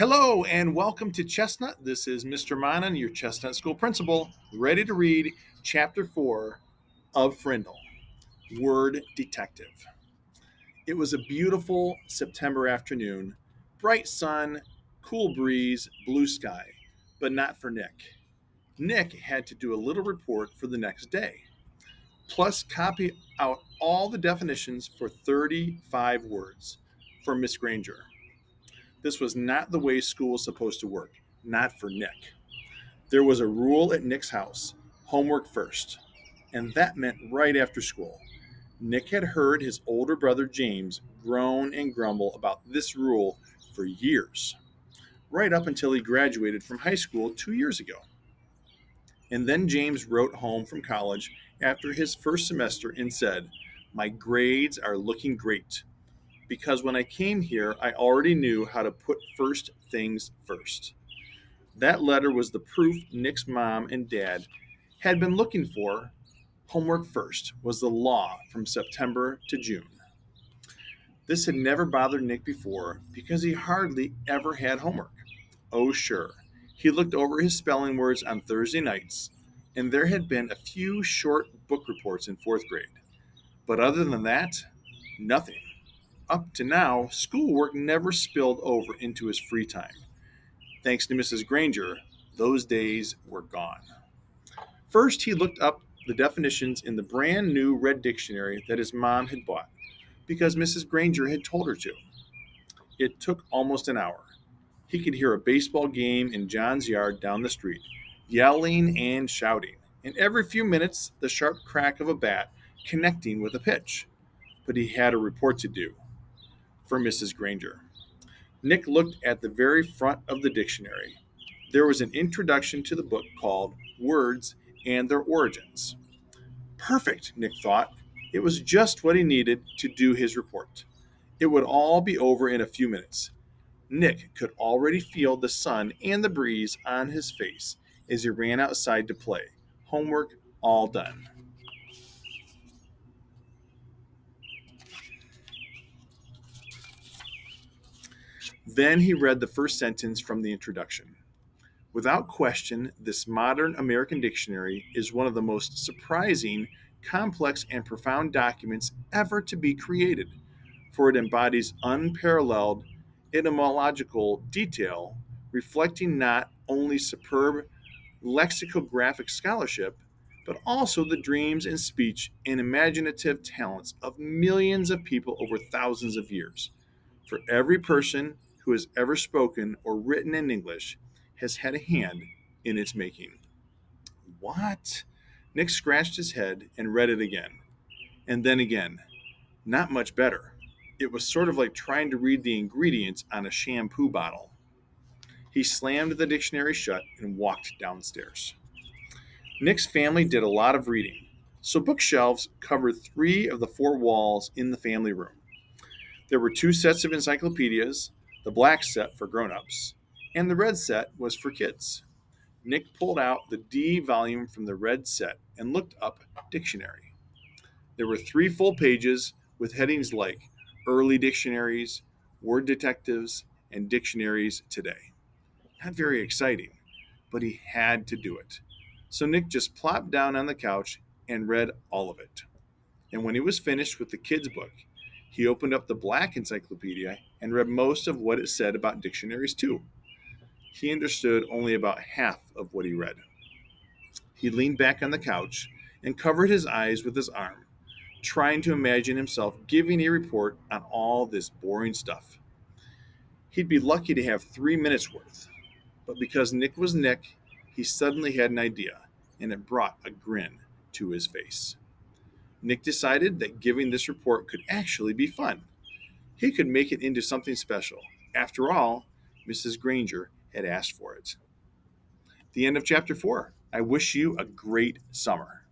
Hello and welcome to Chestnut. This is Mr. Monnin, your Chestnut School Principal, ready to read Chapter 4 of Frindle, Word Detective. It was a beautiful September afternoon, bright sun, cool breeze, blue sky, but not for Nick. Nick had to do a little report for the next day, plus copy out all the definitions for 35 words for Miss Granger. This was not the way school was supposed to work, not for Nick. There was a rule at Nick's house: homework first, and that meant right after school. Nick had heard his older brother James groan and grumble about this rule for years, right up until he graduated from high school 2 years ago. And then James wrote home from college after his first semester and said, "My grades are looking great, because when I came here, I already knew how to put first things first." That letter was the proof Nick's mom and dad had been looking for. Homework first was the law from September to June. This had never bothered Nick before because he hardly ever had homework. Oh, sure, he looked over his spelling words on Thursday nights, and there had been a few short book reports in fourth grade. But other than that, nothing. Up to now, schoolwork never spilled over into his free time. Thanks to Mrs. Granger, those days were gone. First, he looked up the definitions in the brand new red dictionary that his mom had bought because Mrs. Granger had told her to. It took almost an hour. He could hear a baseball game in John's yard down the street, yelling and shouting, and every few minutes the sharp crack of a bat connecting with a pitch. But he had a report to do for Mrs. Granger. Nick looked at the very front of the dictionary. There was an introduction to the book called Words and Their Origins. Perfect, Nick thought. It was just what he needed to do his report. It would all be over in a few minutes. Nick could already feel the sun and the breeze on his face as he ran outside to play. Homework all done. Then he read the first sentence from the introduction. Without question, this modern American dictionary is one of the most surprising, complex, and profound documents ever to be created, for it embodies unparalleled etymological detail, reflecting not only superb lexicographic scholarship, but also the dreams and speech and imaginative talents of millions of people over thousands of years. For every person who has ever spoken or written in English has had a hand in its making. What? Nick scratched his head and read it again. And then again. Not much better. It was sort of like trying to read the ingredients on a shampoo bottle. He slammed the dictionary shut and walked downstairs. Nick's family did a lot of reading, so bookshelves covered 3 of the 4 walls in the family room. There were 2 sets of encyclopedias, the black set for grown-ups, and the red set was for kids. Nick pulled out the D volume from the red set and looked up dictionary. There were 3 full pages with headings like Early Dictionaries, Word Detectives, and Dictionaries Today. Not very exciting, but he had to do it. So Nick just plopped down on the couch and read all of it. And when he was finished with the kids' book, he opened up the black encyclopedia and read most of what it said about dictionaries, too. He understood only about half of what he read. He leaned back on the couch and covered his eyes with his arm, trying to imagine himself giving a report on all this boring stuff. He'd be lucky to have 3 minutes worth, but because Nick was Nick, he suddenly had an idea, and it brought a grin to his face. Nick decided that giving this report could actually be fun. He could make it into something special. After all, Mrs. Granger had asked for it. The end of chapter 4. I wish you a great summer.